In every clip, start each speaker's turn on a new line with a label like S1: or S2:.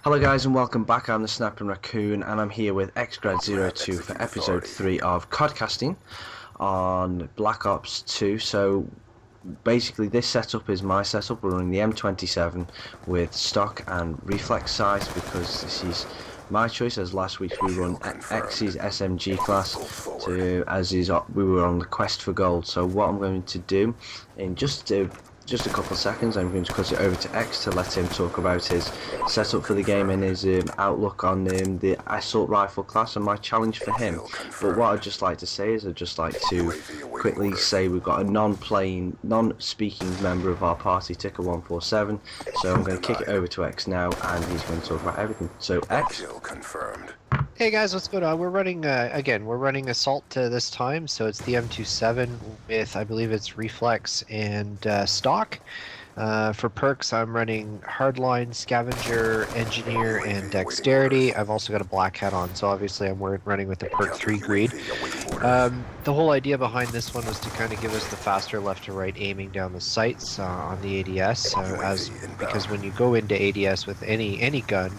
S1: Hello guys and welcome back. I'm the Snapping Raccoon and I'm here with xgrad02 for episode 3 of CodCasting on Black Ops 2. So basically this setup is my setup. We're running the M27 with stock and reflex sights because this is my choice, as last week we run X's SMG class we were on the quest for gold. So what I'm going to do in just a couple of seconds, I'm going to cut it over to X to let him talk about his setup for the game and his outlook on the assault rifle class and my challenge for him. But what I'd just like to say is I'd just like to quickly say we've got a non-speaking member of our party, Ticker147, so I'm going to kick it over to X now and he's going to talk about everything. So X.
S2: Hey guys, what's going on? We're running, we're running Assault this time, so it's the M27 with, I believe it's Reflex and Stock. For perks, I'm running Hardline, Scavenger, Engineer, and Dexterity. I've also got a black hat on, so obviously I'm running with the perk 3 greed. The whole idea behind this one was to kind of give us the faster left to right aiming down the sights on the ADS, because when you go into ADS with any gun,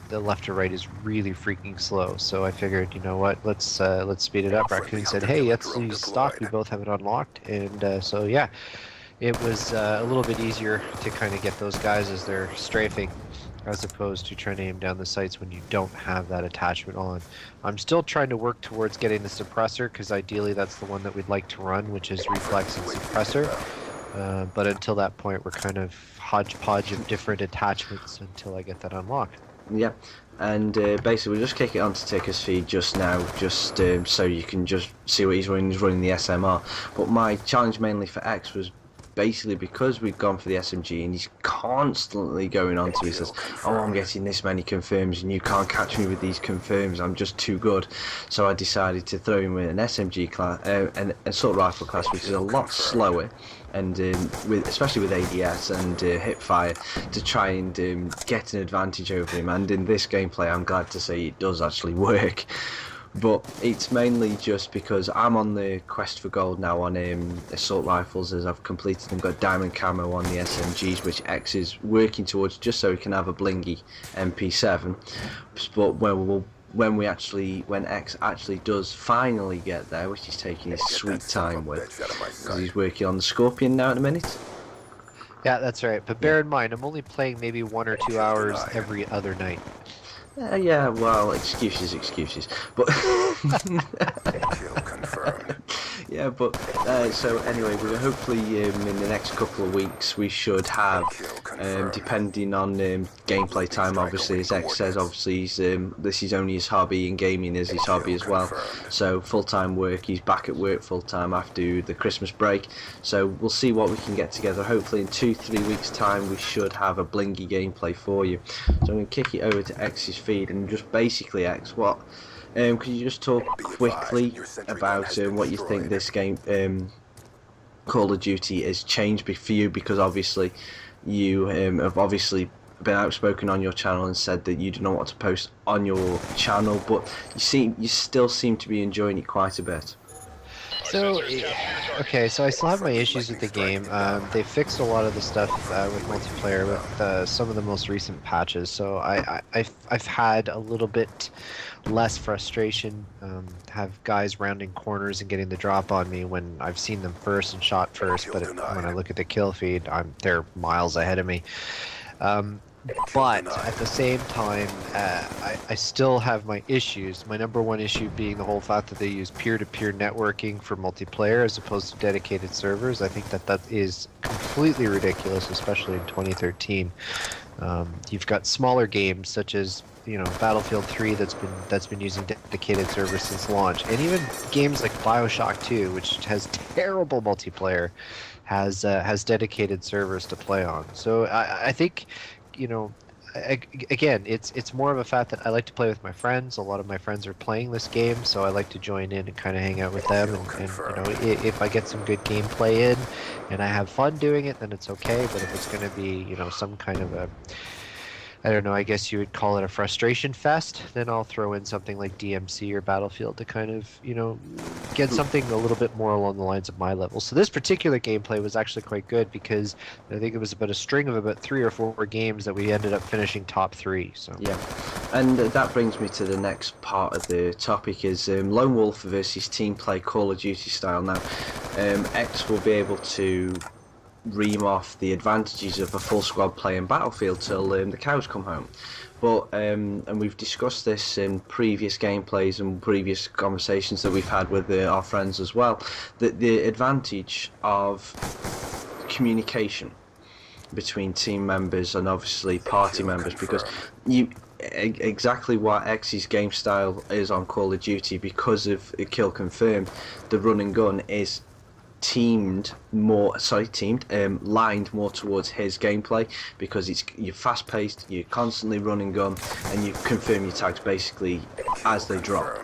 S2: the left to right is really freaking slow. So I figured, you know what, let's speed it up. Raccoon said, hey, let's use stock. We both have it unlocked, and so yeah, it was a little bit easier to kind of get those guys as they're strafing, as opposed to trying to aim down the sights when you don't have that attachment on. I'm still trying to work towards getting the suppressor, because ideally that's the one that we'd like to run, which is reflex and suppressor. But until that point, we're kind of hodgepodge of different attachments until I get that unlocked.
S1: Yeah, and basically we'll just kick it onto Ticker's feed just now, just so you can just see what he's running. He's running the SMR. But my challenge mainly for X was basically because we've gone for the SMG and he's constantly going on to me, says, oh, I'm getting this many confirms and you can't catch me with these confirms, I'm just too good. So I decided to throw him with an SMG class, an assault rifle class, which is a lot slower, and especially with ADS and hip fire, to try and get an advantage over him. And in this gameplay I'm glad to say it does actually work. But it's mainly just because I'm on the quest for gold now on assault rifles, as I've completed and got diamond camo on the SMGs, which X is working towards just so he can have a blingy MP7. But when X actually does finally get there, which he's taking his sweet time with, because he's working on the Scorpion now at the minute.
S2: Yeah, that's right. But bear in mind, I'm only playing maybe 1 or 2 hours every other night.
S1: Yeah, well, excuses, but yeah, but so anyway, we hopefully in the next couple of weeks we should have, depending on gameplay time, obviously, as X says, obviously this is only his hobby, and gaming is his hobby as well. So full-time work, he's back at work full-time after the Christmas break. So we'll see what we can get together. Hopefully in 2-3 weeks time we should have a blingy gameplay for you. So I'm going to kick it over to X's feed and just basically, X, what could you just talk quickly about what you think this game, Call of Duty, has changed for you? Because obviously you have obviously been outspoken on your channel and said that you do not want to post on your channel, but you still seem to be enjoying it quite a bit.
S2: So, okay, so I still have my issues with the game. They fixed a lot of the stuff with multiplayer with some of the most recent patches, so I've had a little bit less frustration, have guys rounding corners and getting the drop on me when I've seen them first and shot first, but when I look at the kill feed, they're miles ahead of me. But at the same time, I still have my issues. My number one issue being the whole fact that they use peer-to-peer networking for multiplayer as opposed to dedicated servers. I think that is completely ridiculous, especially in 2013. You've got smaller games such as, you know, Battlefield 3 that's been using dedicated servers since launch, and even games like BioShock 2, which has terrible multiplayer, has dedicated servers to play on. So I think, you know, again, it's more of a fact that I like to play with my friends. A lot of my friends are playing this game, so I like to join in and kind of hang out with them. And you know, if I get some good gameplay in and I have fun doing it, then it's okay. But if it's going to be, you know, some kind of a I don't know, I guess you would call it a frustration fest. Then I'll throw in something like DMC or Battlefield to kind of, get something a little bit more along the lines of my level. So this particular gameplay was actually quite good because I think it was about a string of about 3 or 4 games that we ended up finishing top 3. So
S1: yeah, and that brings me to the next part of the topic is Lone Wolf versus team play Call of Duty style. Now, X will be able to ream off the advantages of a full squad play in Battlefield till the cows come home. But and we've discussed this in previous gameplays and previous conversations that we've had with our friends as well, that the advantage of communication between team members and obviously party members, because exactly what X's game style is on Call of Duty, because of kill confirmed, the run and gun is lined more towards his gameplay, because you're fast paced, you're constantly run and gun, and you confirm your tags basically as they drop.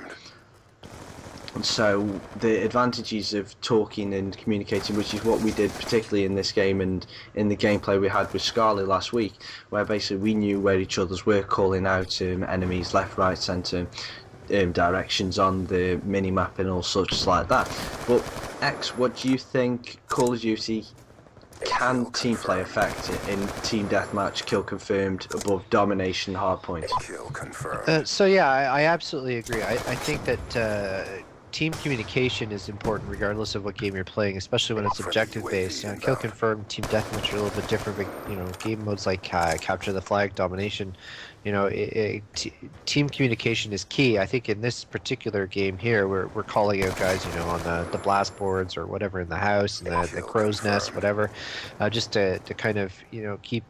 S1: And so the advantages of talking and communicating, which is what we did particularly in this game and in the gameplay we had with Scarlet last week, where basically we knew where each other's were, calling out enemies left, right, centre, directions on the mini-map and all such like that. But X, what do you think Call of Duty can team play affect in team deathmatch, kill confirmed, above domination, hardpoint?
S2: So yeah, I absolutely agree. I think that team communication is important regardless of what game you're playing, especially when it's objective based. Kill confirmed, team deathmatch are a little bit different, but game modes like capture the flag, domination, team communication is key. I think in this particular game here, we're calling out guys, on the blast boards or whatever in the house, and the crow's nest, whatever, just to kind of keep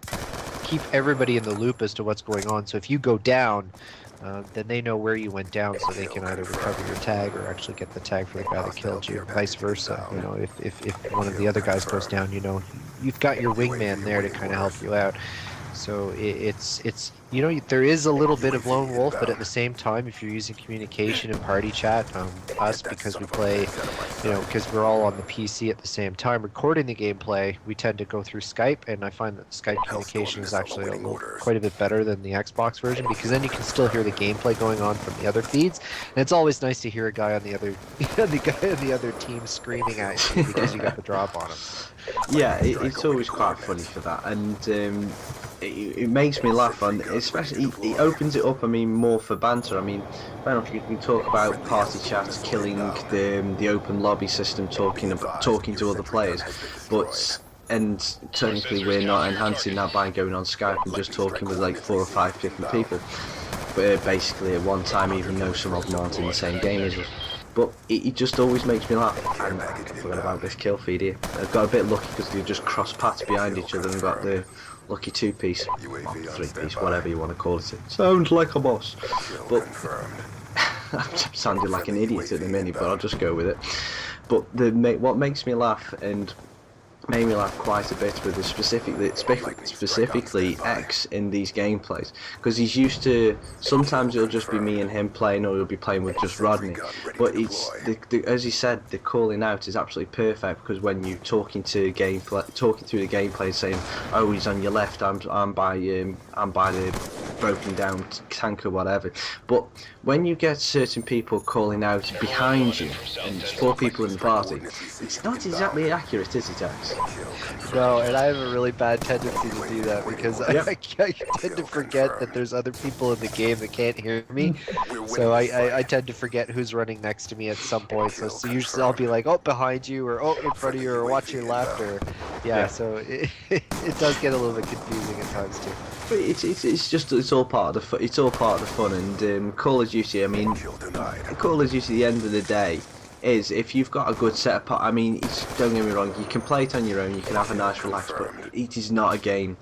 S2: everybody in the loop as to what's going on. So if you go down, then they know where you went down, so they can either recover your tag or actually get the tag for the guy that killed you, vice versa. If one of the other guys goes down, you've got your wingman there to kind of help you out. So it's there is a little bit of lone wolf, but at the same time, if you're using communication and party chat, us, because we play, because we're all on the PC at the same time recording the gameplay, we tend to go through Skype, and I find that Skype communication is actually quite a bit better than the Xbox version, because then you can still hear the gameplay going on from the other feeds, and it's always nice to hear a guy on the other the guy on the other team screaming at you because you got the drop on him.
S1: Yeah, it's always quite funny for that, and it makes me laugh, and especially it opens it up. More for banter. Fair enough, you can talk about party chat, killing the open lobby system, talking to other players, but technically we're not enhancing that by going on Skype and just talking with like 4 or 5 different people, but basically at one time, even though some of them aren't in the same game as us. But it just always makes me laugh. And I forgot about this kill feed here. I got a bit lucky because they just crossed paths behind each other and got the lucky 2-piece, or 3-piece, whatever you want to call it. It sounds like a boss. But I'm sounding like an idiot at the minute, but I'll just go with it. But what makes me laugh, and made me laugh quite a bit, with specifically X in these gameplays, because he's used to, sometimes it'll just be me and him playing, or he'll be playing with just Rodney, but it's as he said, the calling out is absolutely perfect, because when you're talking through the gameplay, saying, oh, he's on your left, I'm by the broken down tank or whatever, but when you get certain people calling out behind you, and there's 4 people in the party, it's not exactly accurate, is it, X?
S2: No, and I have a really bad tendency to do that, because I tend to forget that there's other people in the game that can't hear me, so I tend to forget who's running next to me at some point, so usually I'll be like, oh, behind you, or oh, in front of you, or watch your left, or so it does get a little bit confusing at times too.
S1: But it's all part of the fun, and Call of Duty. Call of Duty, at the end of the day, is if you've got a good set of don't get me wrong, you can play it on your own, you can have a nice relax, but it is not a game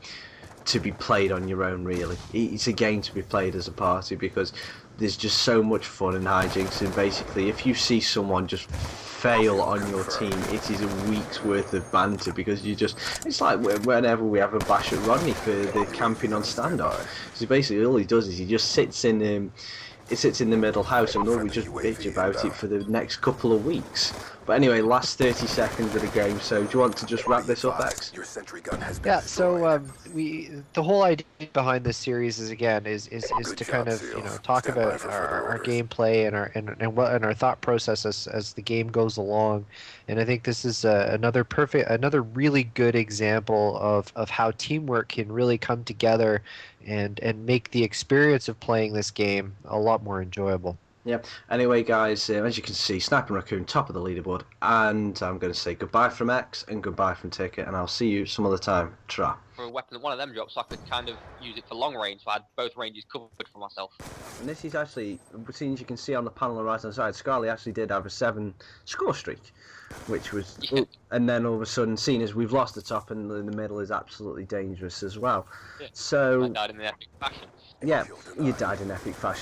S1: to be played on your own, really. It's a game to be played as a party, because there's just so much fun and hijinks, and basically if you see someone just fail on your team, it is a week's worth of banter, because it's like whenever we have a bash at Rodney for the camping on standoff. So basically all he does is he just sits in it sits in the middle house, and we just bitch about it for the next couple of weeks. But anyway, last 30 seconds of the game. So do you want to just wrap this up, X?
S2: Yeah. So the whole idea behind this series is to kind of talk about our gameplay and our thought process as the game goes along. And I think this is another really good example of how teamwork can really come together and make the experience of playing this game a lot more enjoyable.
S1: Yeah. Anyway, guys, as you can see, Sniper Raccoon top of the leaderboard, and I'm going to say goodbye from X and goodbye from Ticket, and I'll see you some other time. Tra.
S3: For a weapon, one of them drops, so I could kind of use it for long range, so I had both ranges covered for myself.
S1: And this is actually, as you can see on the panel on the right hand side, Scarly actually did have a 7 score streak, which was, and then all of a sudden, seeing as we've lost the top and in the middle is absolutely dangerous as well.
S3: Yeah.
S1: So
S3: I died in an epic fashion.
S1: Yeah, you died in epic fashion.